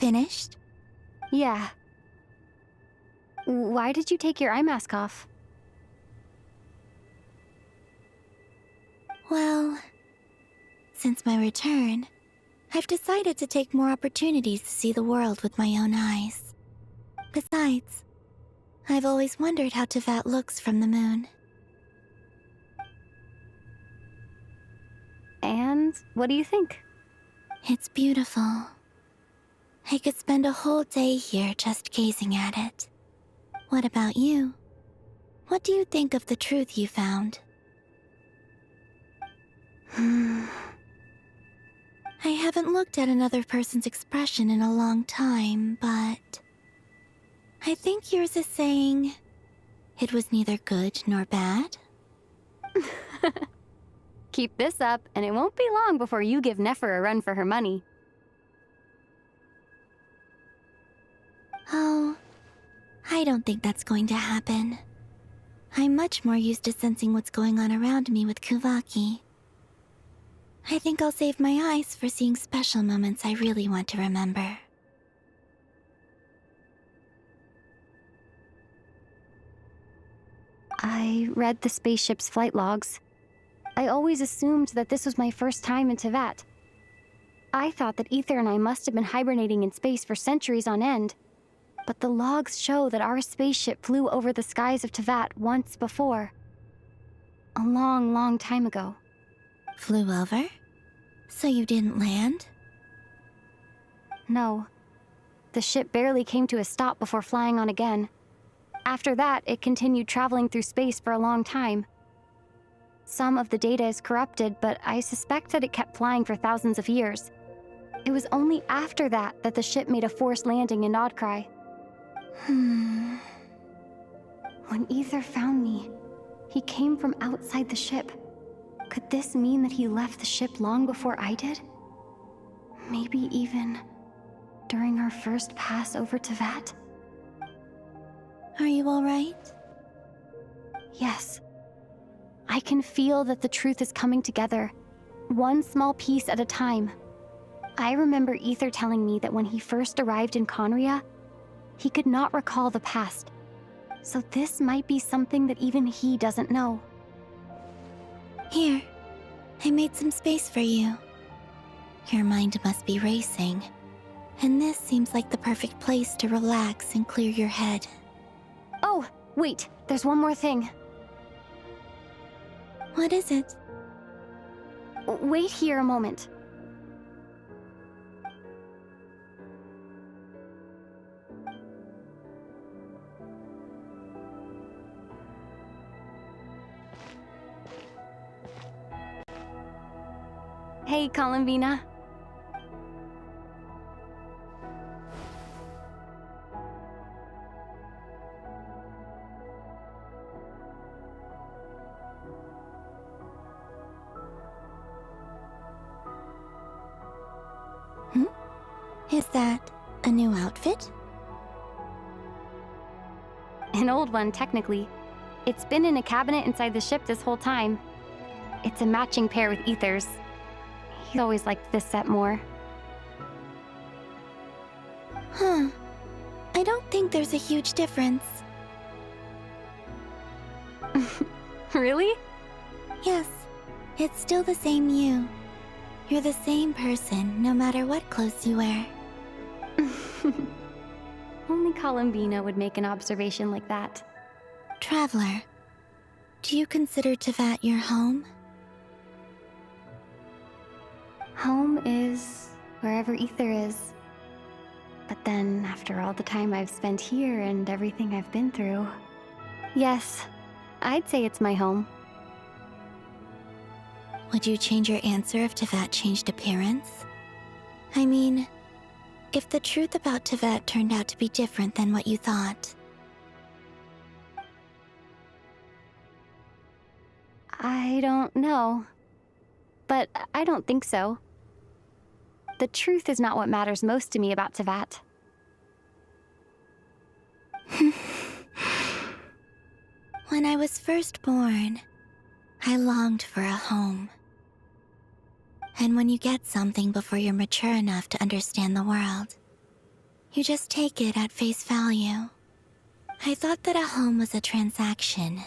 Finished? Yeah. Why did you take your eye mask off? Well, since my return, I've decided to take more opportunities to see the world with my own eyes. Besides, I've always wondered how Teyvat looks from the moon. And what do you think? It's beautiful. I could spend a whole day here just gazing at it. What about you? What do you think of the truth you found? I haven't looked at another person's expression in a long time, but I think yours is saying it was neither good nor bad. Keep this up, and it won't be long before you give Nefer a run for her money. Oh, I don't think that's going to happen. I'm much more used to sensing what's going on around me with Kuvaki. I think I'll save my eyes for seeing special moments I really want to remember. I read the spaceship's flight logs. I always assumed that this was my first time in Teyvat. I thought that Ether and I must have been hibernating in space for centuries on end. But the logs show that our spaceship flew over the skies of Teyvat once before. A long, long time ago. Flew over? So you didn't land? No. The ship barely came to a stop before flying on again. After that, it continued traveling through space for a long time. Some of the data is corrupted, but I suspect that it kept flying for thousands of years. It was only after that that the ship made a forced landing in Nodcry. When Ether found me, he came from outside the ship. Could this mean that he left the ship long before I did? Maybe even during our first pass over Teyvat? Are you alright? Yes. I can feel that the truth is coming together, one small piece at a time. I remember Ether telling me that when he first arrived in Conria, he could not recall the past. So this might be something that even he doesn't know. Here, I made some space for you. Your mind must be racing, and this seems like the perfect place to relax and clear your head. Oh, wait, there's one more thing. What is it? Wait here a moment. Hey, Columbina. Is that a new outfit? An old one, technically. It's been in a cabinet inside the ship this whole time. It's a matching pair with Ether's. He's always liked this set more. Huh. I don't think there's a huge difference. Really? Yes, it's still the same you. You're the same person, no matter what clothes you wear. Only Columbina would make an observation like that. Traveler, do you consider Teyvat your home? Home is wherever Ether is. But then, after all the time I've spent here and everything I've been through, yes, I'd say it's my home. Would you change your answer if Teyvat changed appearance? I mean, if the truth about Teyvat turned out to be different than what you thought. I don't know. But I don't think so. The truth is not what matters most to me about Teyvat. When I was first born, I longed for a home. And when you get something before you're mature enough to understand the world, You just take it at face value. I thought that a home was a transaction.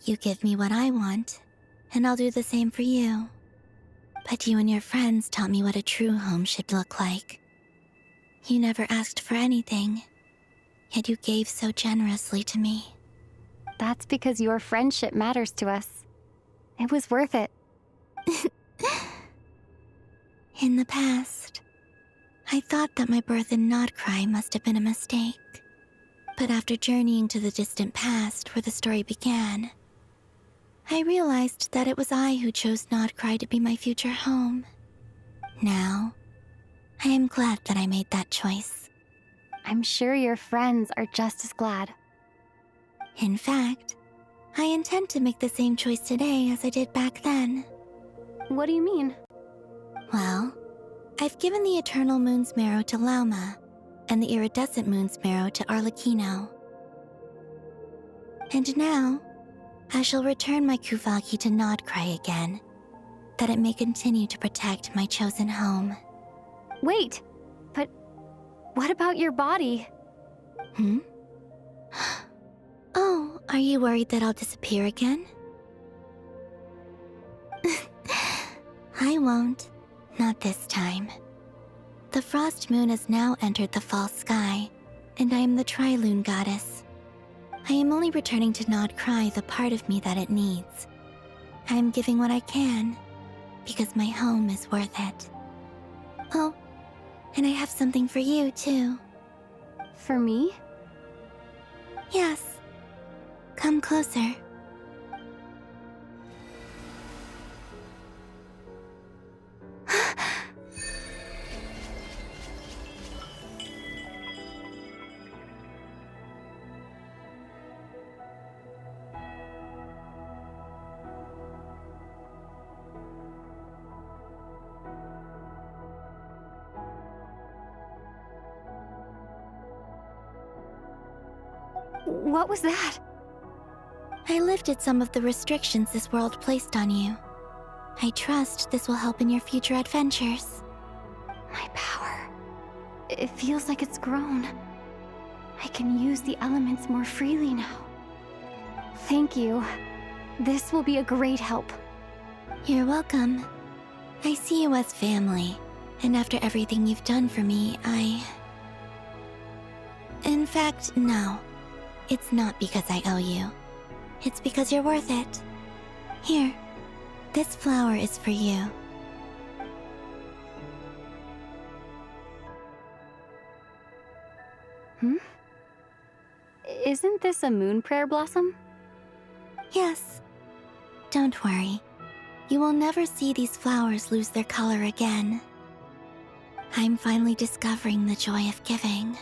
You give me what I want, and I'll do the same for you. But you and your friends taught me what a true home should look like. You never asked for anything, yet you gave so generously to me. That's because your friendship matters to us. It was worth it. In the past, I thought that my birth in Nodcry must have been a mistake. But after journeying to the distant past where the story began, I realized that it was I who chose Nodcry to be my future home. Now, I am glad that I made that choice. I'm sure your friends are just as glad. In fact, I intend to make the same choice today as I did back then. What do you mean? Well, I've given the Eternal Moon's Marrow to Lauma, and the Iridescent Moon's Marrow to Arlecchino. And now, I shall return my Kuvaki to Nodcry again, that it may continue to protect my chosen home. Wait, but what about your body? Hmm? Oh, are you worried that I'll disappear again? I won't. Not this time. The Frost Moon has now entered the fall sky, and I am the Trilune Goddess. I am only returning to Nodcry the part of me that it needs. I am giving what I can, because my home is worth it. Oh, and I have something for you, too. For me? Yes. Come closer. What was that? I lifted some of the restrictions this world placed on you. I trust this will help in your future adventures. My power. It feels like it's grown. I can use the elements more freely now. Thank you. This will be a great help. You're welcome. I see you as family, and after everything you've done for me, In fact, no. It's not because I owe you. It's because you're worth it. Here, this flower is for you. Isn't this a moon prayer blossom? Yes. Don't worry. You will never see these flowers lose their color again. I'm finally discovering the joy of giving.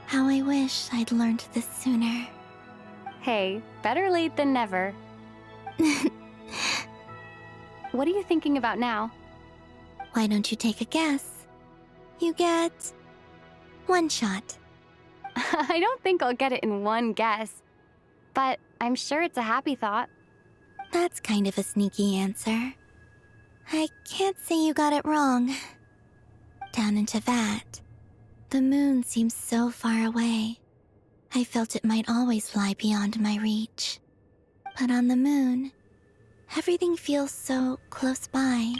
How I wish I'd learned this sooner. Hey, better late than never. What are you thinking about now? Why don't you take a guess? You get one shot. I don't think I'll get it in one guess. But I'm sure it's a happy thought. That's kind of a sneaky answer. I can't say you got it wrong. Down into that, the moon seems so far away. I felt it might always lie beyond my reach. But on the moon, everything feels so close by.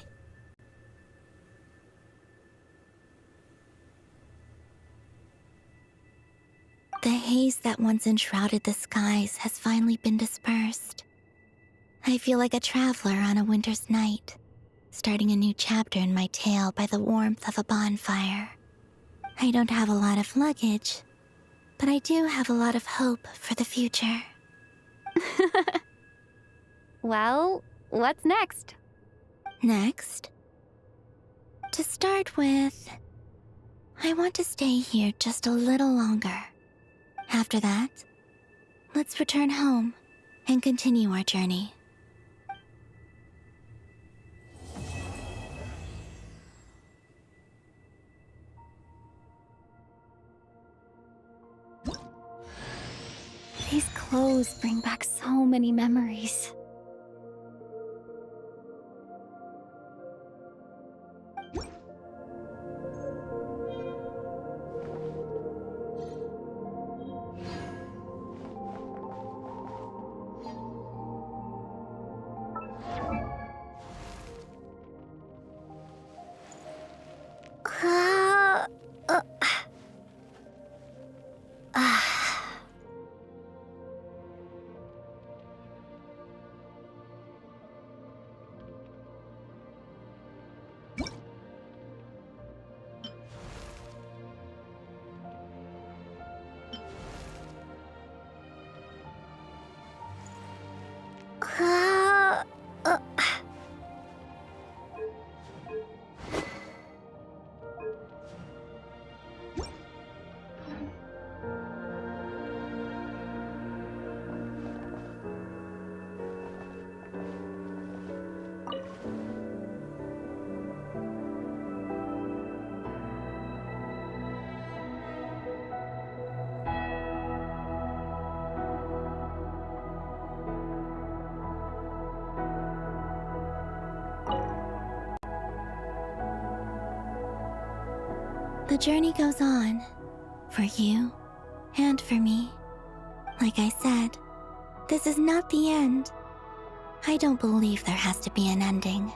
The haze that once enshrouded the skies has finally been dispersed. I feel like a traveler on a winter's night, starting a new chapter in my tale by the warmth of a bonfire. I don't have a lot of luggage, but I do have a lot of hope for the future. Well, what's next? Next, to start with, I want to stay here just a little longer. After that, let's return home and continue our journey. These clothes bring back so many memories. Uh, uh, The journey goes on, for you and for me. Like I said, this is not the end. I don't believe there has to be an ending.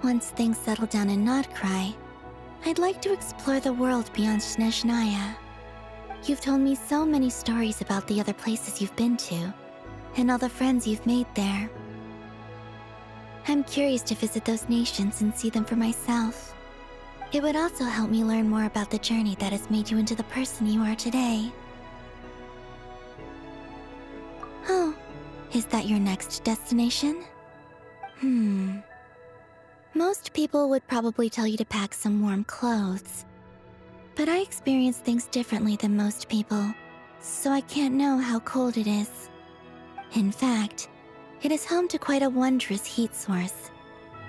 Once things settle down in Nodcry, I'd like to explore the world beyond Snezhnaya. You've told me so many stories about the other places you've been to, and all the friends you've made there. I'm curious to visit those nations and see them for myself. It would also help me learn more about the journey that has made you into the person you are today. Oh, is that your next destination? Most people would probably tell you to pack some warm clothes. But I experience things differently than most people, so I can't know how cold it is. In fact, it is home to quite a wondrous heat source.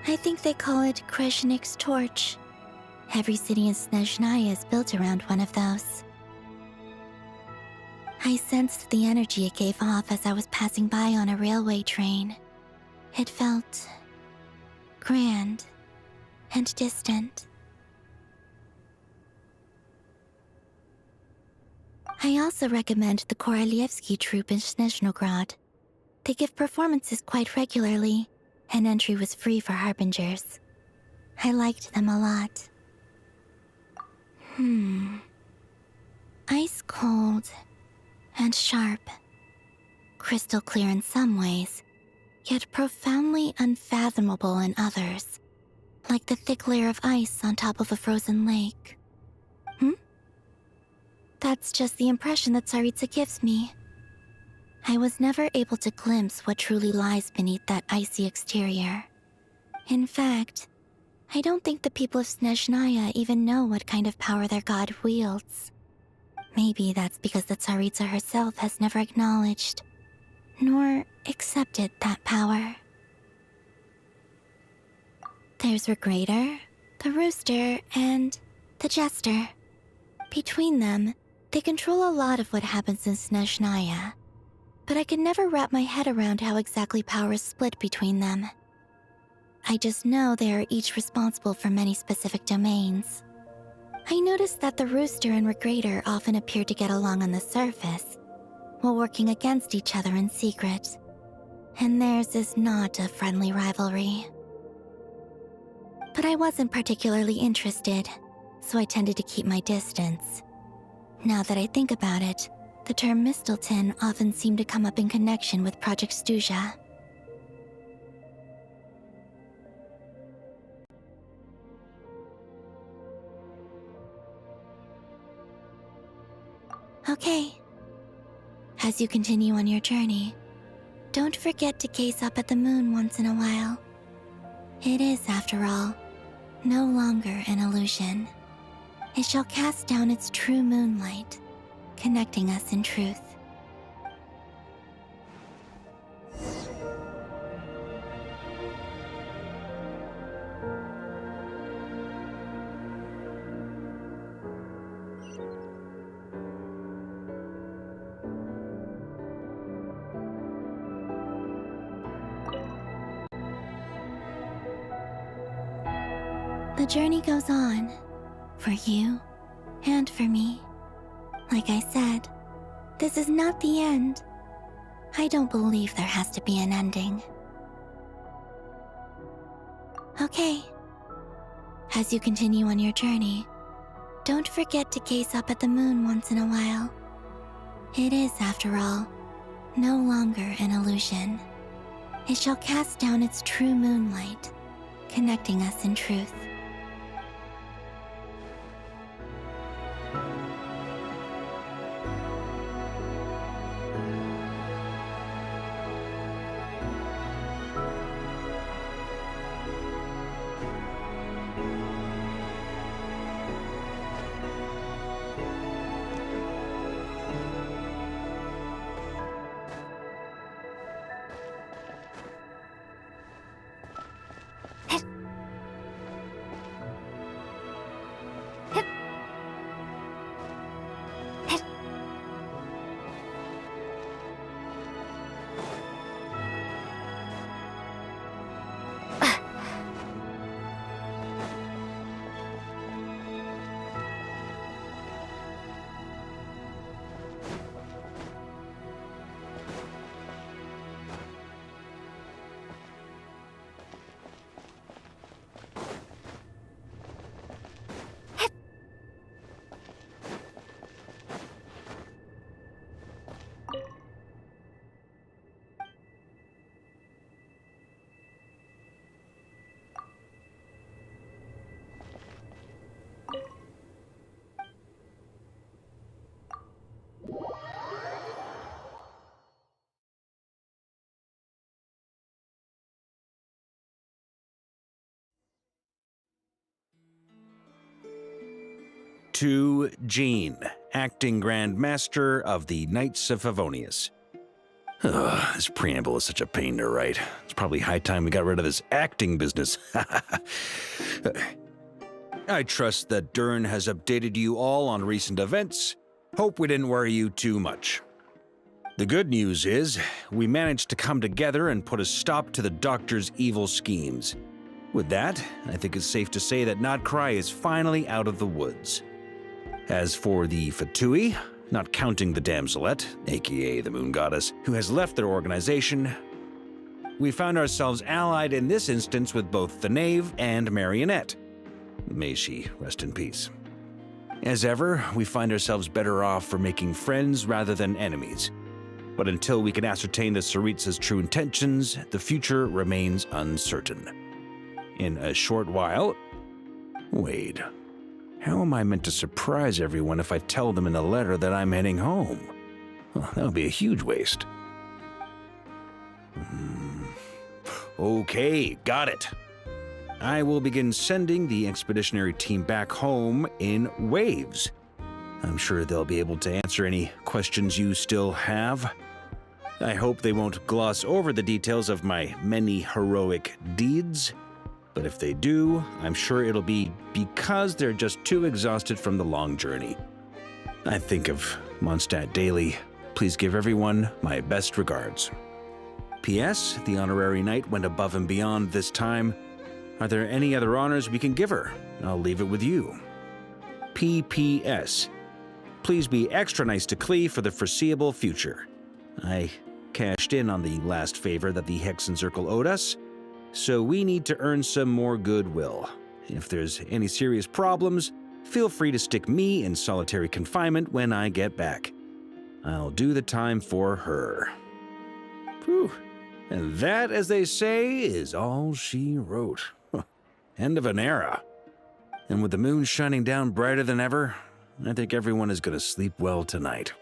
I think they call it Kreshnik's torch. Every city in Snezhnaya is built around one of those. I sensed the energy it gave off as I was passing by on a railway train. It felt grand and distant. I also recommend the Korolievsky troupe in Snezhnograd. They give performances quite regularly, and entry was free for harbingers. I liked them a lot. Ice cold and sharp. Crystal clear in some ways, yet profoundly unfathomable in others. Like the thick layer of ice on top of a frozen lake. That's just the impression that Tsaritsa gives me. I was never able to glimpse what truly lies beneath that icy exterior. In fact, I don't think the people of Snezhnaya even know what kind of power their god wields. Maybe that's because the Tsaritsa herself has never acknowledged, nor accepted that power. There's Regrator, the Rooster, and the Jester. Between them, they control a lot of what happens in Snezhnaya, but I can never wrap my head around how exactly power is split between them. I just know they are each responsible for many specific domains. I noticed that the Rooster and Regrator often appear to get along on the surface, while working against each other in secret, and theirs is not a friendly rivalry. But I wasn't particularly interested, so I tended to keep my distance. Now that I think about it, the term Mistelton often seemed to come up in connection with Project Stuja. Okay. As you continue on your journey, don't forget to gaze up at the moon once in a while. It is, after all, no longer an illusion. It shall cast down its true moonlight, connecting us in truth. The journey goes on, for you and for me. Like I said, this is not the end. I don't believe there has to be an ending. Okay. As you continue on your journey, don't forget to gaze up at the moon once in a while. It is, after all, no longer an illusion. It shall cast down its true moonlight, connecting us in truth. To Jean, acting Grand Master of the Knights of Favonius. Ugh, this preamble is such a pain to write. It's probably high time we got rid of this acting business. I trust that Dern has updated you all on recent events. Hope we didn't worry you too much. The good news is, we managed to come together and put a stop to the Doctor's evil schemes. With that, I think it's safe to say that Notcry is finally out of the woods. As for the Fatui, not counting the Damselette, aka the Moon Goddess, who has left their organization, we found ourselves allied in this instance with both the Knave and Marionette. May she rest in peace. As ever, we find ourselves better off for making friends rather than enemies. But until we can ascertain the Tsaritsa's true intentions, the future remains uncertain. In a short while... Wait, how am I meant to surprise everyone if I tell them in a letter that I'm heading home? Well, that would be a huge waste. Okay, got it. I will begin sending the expeditionary team back home in waves. I'm sure they'll be able to answer any questions you still have. I hope they won't gloss over the details of my many heroic deeds, but if they do, I'm sure it'll be because they're just too exhausted from the long journey. I think of Mondstadt daily. Please give everyone my best regards. P.S. The honorary knight went above and beyond this time. Are there any other honors we can give her? I'll leave it with you. P.P.S. Please be extra nice to Klee for the foreseeable future. I cashed in on the last favor that the Hexen Circle owed us, so we need to earn some more goodwill. If there's any serious problems, feel free to stick me in solitary confinement when I get back. I'll do the time for her. Whew. And that, as they say, is all she wrote. End of an era. And with the moon shining down brighter than ever, I think everyone is going to sleep well tonight.